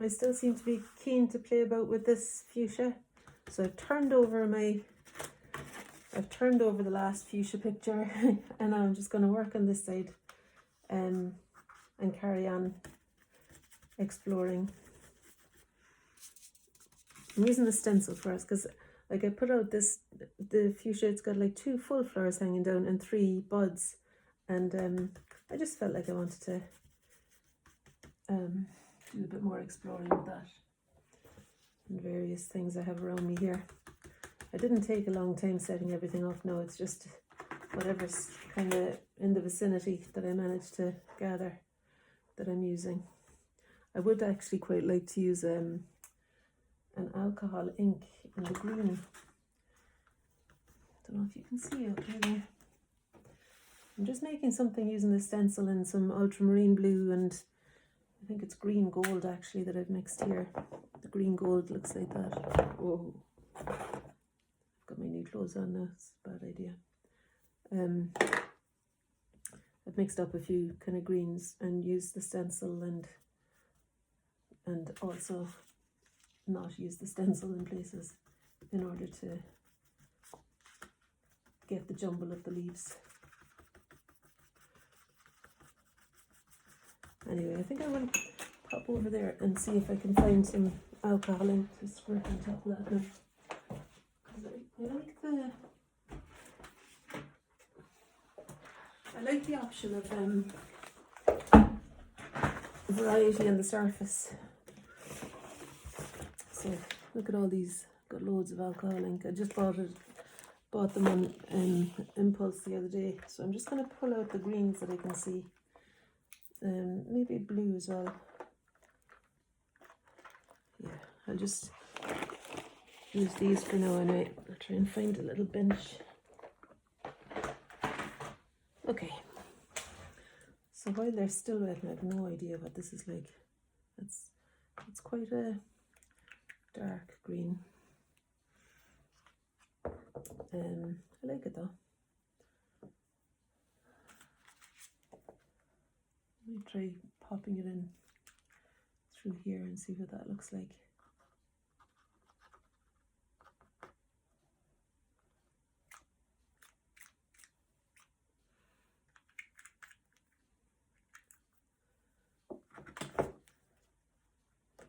I still seem to be keen to play about with this fuchsia. So I've turned over the last fuchsia picture and I'm just going to work on this side and carry on exploring. I'm using the stencil first because like I put out the fuchsia, it's got like 2 full flowers hanging down and 3 buds, and I just felt like I wanted to do a bit more exploring with that and various things I have around me here. I didn't take a long time setting everything up. No, it's just whatever's kind of in the vicinity that I managed to gather that I'm using. I would actually quite like to use an alcohol ink in the green. Don't know if you can see okay there. I'm just making something using the stencil in some ultramarine blue, and I think it's green gold actually that I've mixed here. The green gold looks like that. Whoa. I've got my new clothes on now, it's a bad idea. I've mixed up a few kind of greens and used the stencil and also not use the stencil in places in order to get the jumble of the leaves. Anyway, I think I will pop over there and see if I can find some alcohol ink to squirt on top of that now. I like the option of variety on the surface. So look at all these, got loads of alcohol ink. I just bought them on impulse the other day. So I'm just going to pull out the greens that I can see. Maybe blue as well. Yeah, I'll just use these for now anyway. I'll try and find a little bench. Okay. So while they're still wet, I have no idea what this is like. It's quite a dark green. I like it though. Let me try popping it in through here and see what that looks like.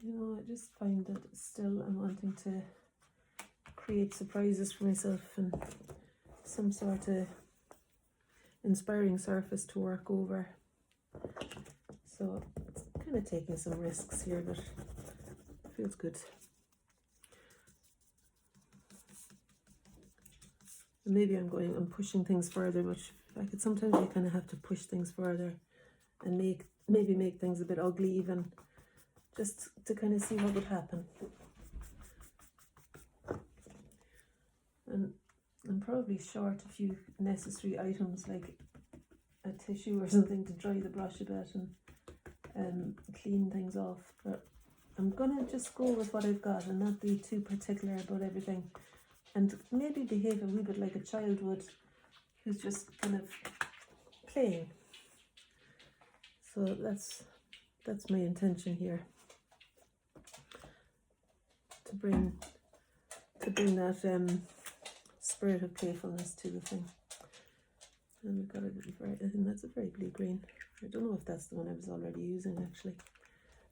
You know, I just find that still I'm wanting to create surprises for myself and some sort of inspiring surface to work over. So it's kind of taking some risks here, but it feels good. And maybe I'm pushing things further, but sometimes you kind of have to push things further and maybe make things a bit ugly even, just to kind of see what would happen. And I'm probably short a few necessary items like a tissue or something to dry the brush a bit and clean things off, but I'm gonna just go with what I've got and not be too particular about everything, and maybe behave a wee bit like a child would who's just kind of playing. So that's my intention here, to bring that spirit of playfulness to the thing. And we've got I think that's a very blue green. I don't know if that's the one I was already using actually.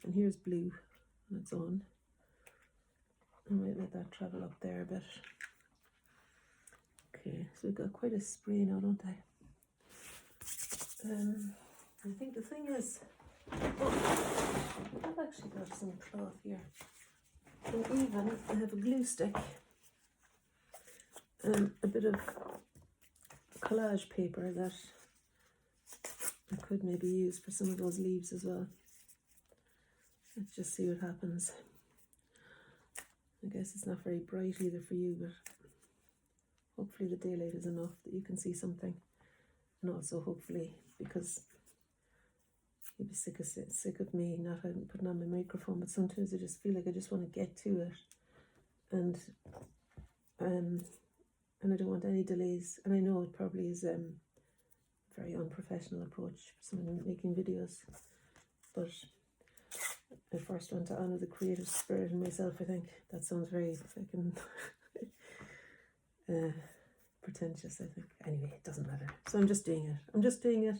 And here's blue on its own. I might let that travel up there a bit. Okay, so we've got quite a spray now, don't I? I think the thing is, I've actually got some cloth here. And even I have a glue stick and a bit of collage paper that I could maybe use for some of those leaves as well. Let's just see what happens. I guess it's not very bright either for you, but hopefully the daylight is enough that you can see something. And also hopefully, because you'd be sick of me not putting on my microphone, but sometimes I just feel like I just want to get to it, and I don't want any delays. And I know it probably is a very unprofessional approach for someone making videos, but I first want to honour the creative spirit in myself, I think. That sounds very fucking pretentious, I think. Anyway, it doesn't matter. So I'm just doing it. I'm just doing it.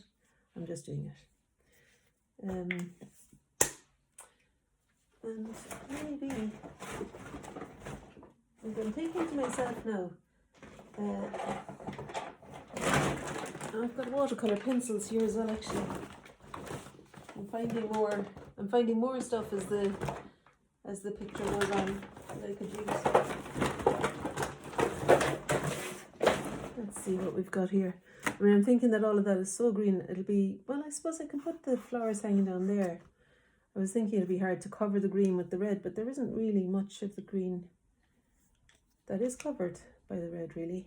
And maybe I'm thinking to myself now, I've got watercolour pencils here as well, actually. I'm finding more stuff as the picture goes on that I could use. Let's see what we've got here. I mean, I'm thinking that all of that is so green, it'll be, well, I suppose I can put the flowers hanging down there. I was thinking it'd be hard to cover the green with the red, but there isn't really much of the green that is covered by the red, really.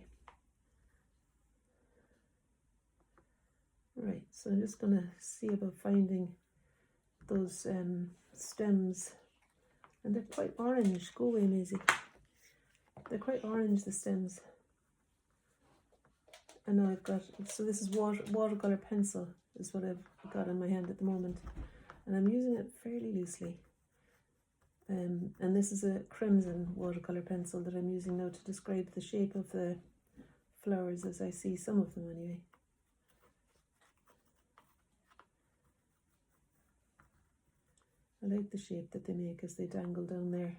Right, so I'm just going to see about finding those stems. And they're quite orange. Go away, Maisie. They're quite orange, the stems. And now I've got, so this is watercolour pencil is what I've got in my hand at the moment. And I'm using it fairly loosely. And this is a crimson watercolour pencil that I'm using now to describe the shape of the flowers as I see some of them anyway. I like the shape that they make as they dangle down there.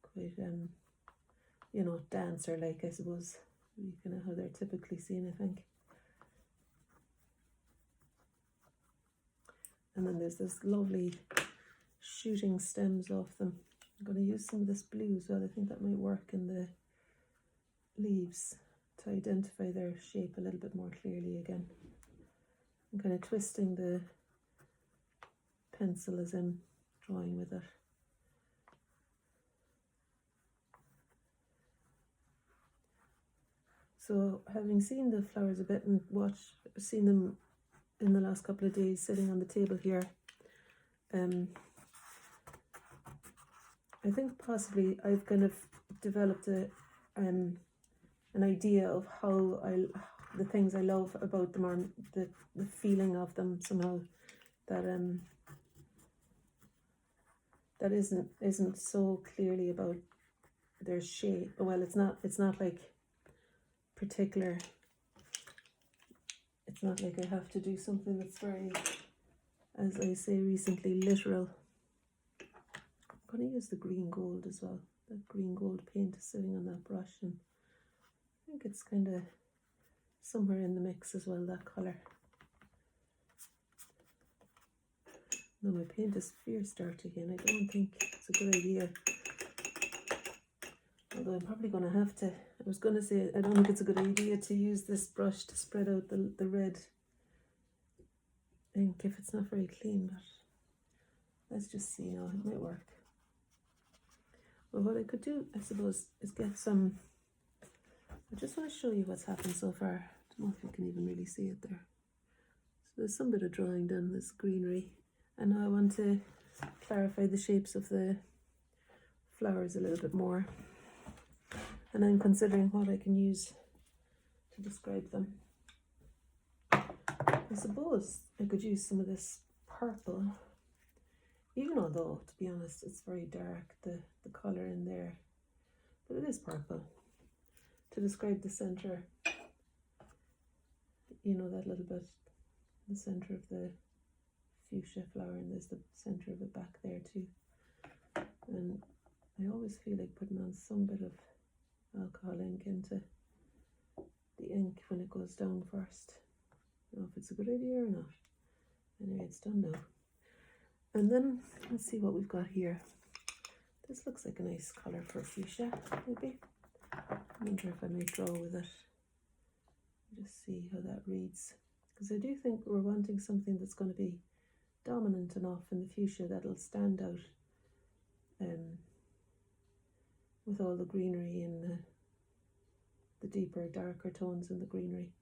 Quite, you know, dancer-like, I suppose. You can know how they're typically seen, I think. And then there's this lovely shooting stems off them. I'm going to use some of this blue as well. I think that might work in the leaves to identify their shape a little bit more clearly again. I'm kind of twisting the pencil as I'm drawing with it. So having seen the flowers a bit and seen them in the last couple of days sitting on the table here, I think possibly I've kind of developed an idea of how the things I love about them, or the feeling of them somehow, that isn't so clearly about their shape. Well, it's not like particular. It's not like I have to do something that's very, as I say recently, literal. I'm going to use the green gold as well. That green gold paint is sitting on that brush, and I think it's kind of somewhere in the mix as well, that colour. No, my paint is fierce dark again. I don't think it's a good idea. Although I'm probably going to have to. I was going to say, I don't think it's a good idea to use this brush to spread out the red ink if it's not very clean, but let's just see now. It might work. Well, what I could do, I suppose, is get some. I just want to show you what's happened so far. I don't know if you can even really see it there. So there's some bit of drawing done, this greenery. And now I want to clarify the shapes of the flowers a little bit more. And I'm considering what I can use to describe them. I suppose I could use some of this purple, even although, to be honest, it's very dark, the colour in there. But it is purple, to describe the centre. You know, that little bit, the centre of the fuchsia flower, and there's the centre of it back there too. And I always feel like putting on some bit of alcohol ink into the ink when it goes down first. I don't know if it's a good idea or not. Anyway, it's done now. And then let's see what we've got here. This looks like a nice colour for fuchsia, maybe. I wonder if I might draw with it. Just see how that reads. Because I do think we're wanting something that's going to be dominant enough in the fuchsia that'll stand out with all the greenery and the deeper, darker tones in the greenery.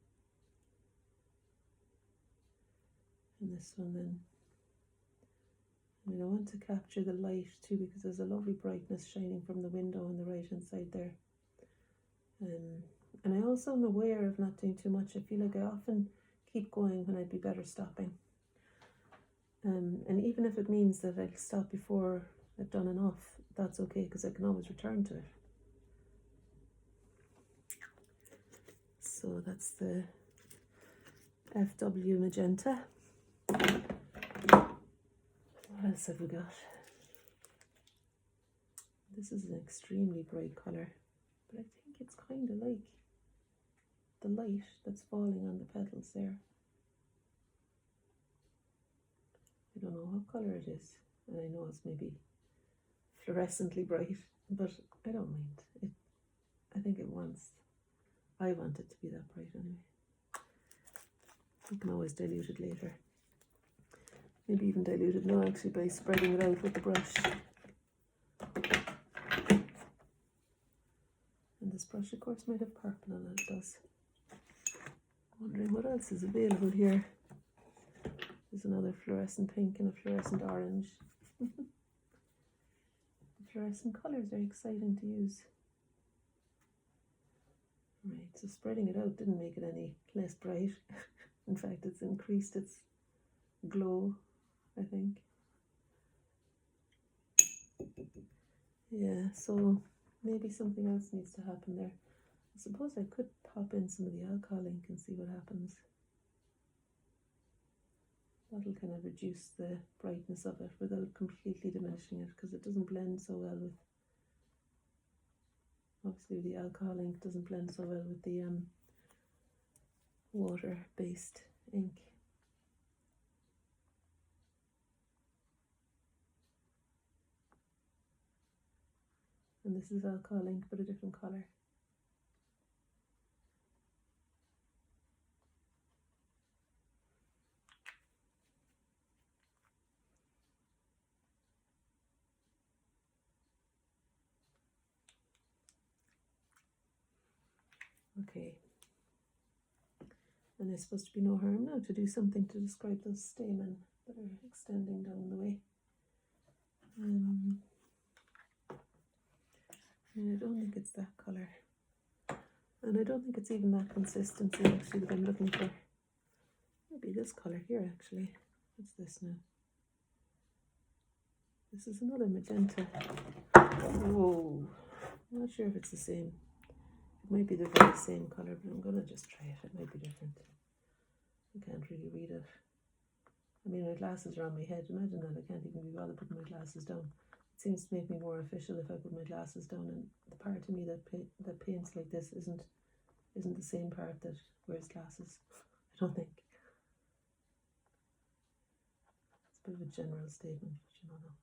And this one then, I mean, I want to capture the light too, because there's a lovely brightness shining from the window on the right hand side there. And I also am aware of not doing too much. I feel like I often keep going when I'd be better stopping. And even if it means that I'll stop before I've done enough, that's okay, because I can always return to it. So that's the FW magenta. What else have we got? This is an extremely bright colour, but I think it's kind of like the light that's falling on the petals there. I don't know what colour it is, and I know it's maybe fluorescently bright, but I don't mind it. I think I want it to be that bright anyway. You can always dilute it later. Maybe even dilute it now actually by spreading it out with the brush. And this brush of course might have purple on it, it does. Wondering what else is available here. There's another fluorescent pink and a fluorescent orange. The fluorescent colours are exciting to use. Right, so spreading it out didn't make it any less bright. In fact, it's increased its glow, I think. Yeah, so maybe something else needs to happen there. I suppose I could pop in some of the alcohol ink and see what happens. That'll kind of reduce the brightness of it without completely diminishing it, because it doesn't blend so well with, obviously the alcohol ink doesn't blend so well with the water-based ink. And this is alcohol ink, but a different colour. Okay. And there's supposed to be no harm now to do something to describe those stamen that are extending down the way. And I don't think it's that colour. And I don't think it's even that consistency actually that I'm looking for. Maybe this colour here actually. What's this now? This is another magenta. Whoa. I'm not sure if it's the same. It might be the very same colour, but I'm going to just try it. It might be different. I can't really read it. I mean, my glasses are on my head. Imagine that. I can't even be bothered putting my glasses down. It seems to make me more official if I put my glasses down, and the part of me that paints like this isn't the same part that wears glasses. I don't think. It's a bit of a general statement, but you don't know.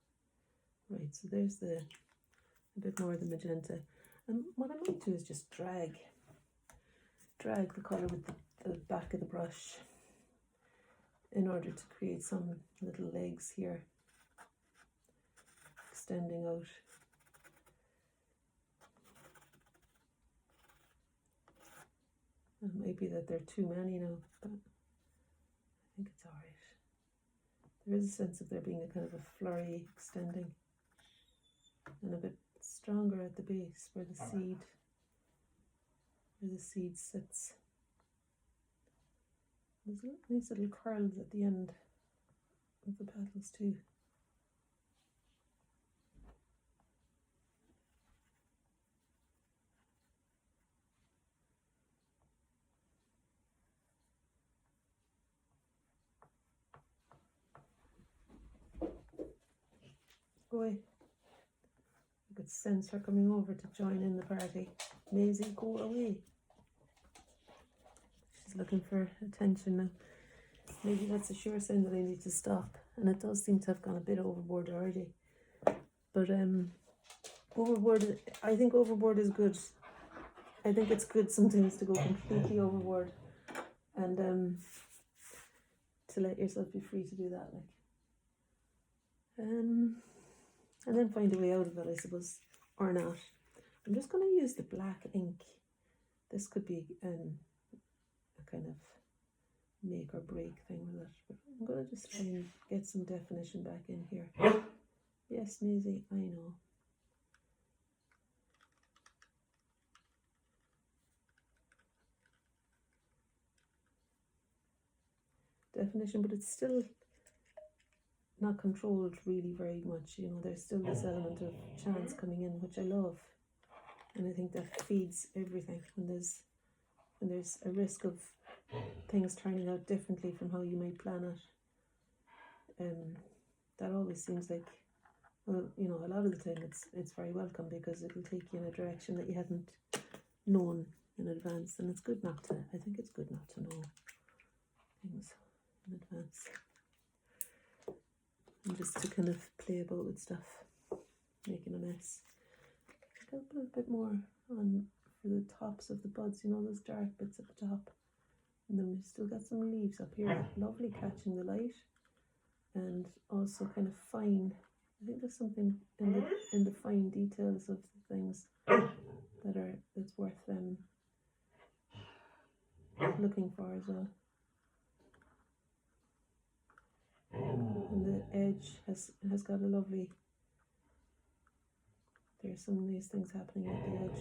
Right, so there's a bit more of the magenta. And what I might do is just drag the colour with the back of the brush in order to create some little legs here extending out. It might be that there are too many now, but I think it's alright. There is a sense of there being a kind of a flurry extending and a bit stronger at the base where the seed sits. There's nice little curls at the end of the petals too. Go away. I could sense her coming over to join in the party. Maisie, go away. She's looking for attention now. Maybe that's a sure sign that I need to stop. And it does seem to have gone a bit overboard already. But overboard, I think overboard is good. I think it's good sometimes to go completely overboard and to let yourself be free to do that, like. And then find a way out of it, I suppose, or not. I'm just going to use the black ink. This could be a kind of make or break thing with it, but I'm going to just try and get some definition back in here. Yes, Maisie, I know. Definition, but it's still not controlled really very much. You know, there's still this element of chance coming in, which I love, and I think that feeds everything. When there's a risk of things turning out differently from how you might plan it, that always seems like, well, you know, a lot of the time it's very welcome, because it'll take you in a direction that you hadn't known in advance, and it's good not to. I think it's good not to know things in advance, and just to kind of play about with stuff, making a mess. Got a little bit more on for the tops of the buds, you know, those dark bits at the top, and then we've still got some leaves up here, lovely catching the light, and also kind of fine. I think there's something in the fine details of the things that's worth looking for as well. And the edge has got a lovely. There's some nice things happening at the edge,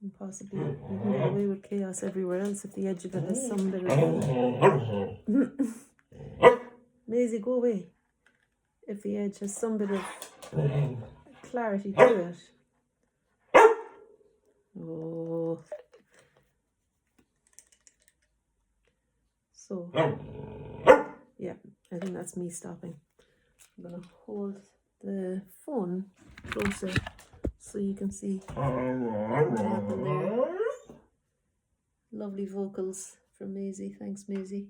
and possibly you can get away with chaos everywhere else if the edge of it has some bit of. Maisie, go away. If the edge has some bit of clarity to it. Oh. So, yeah, I think that's me stopping. I'm going to hold the phone closer so you can see what happened there. Lovely vocals from Maisie. Thanks, Maisie.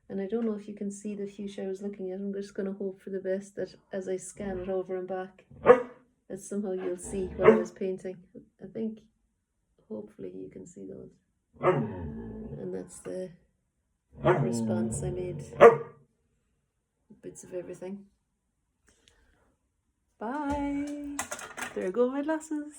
And I don't know if you can see the fuchsia I was looking at. I'm just going to hope for the best that as I scan it over and back, that somehow you'll see what I was painting. I think, hopefully you can see those. And that's the response I made. Bits of everything. Bye. There go my glasses.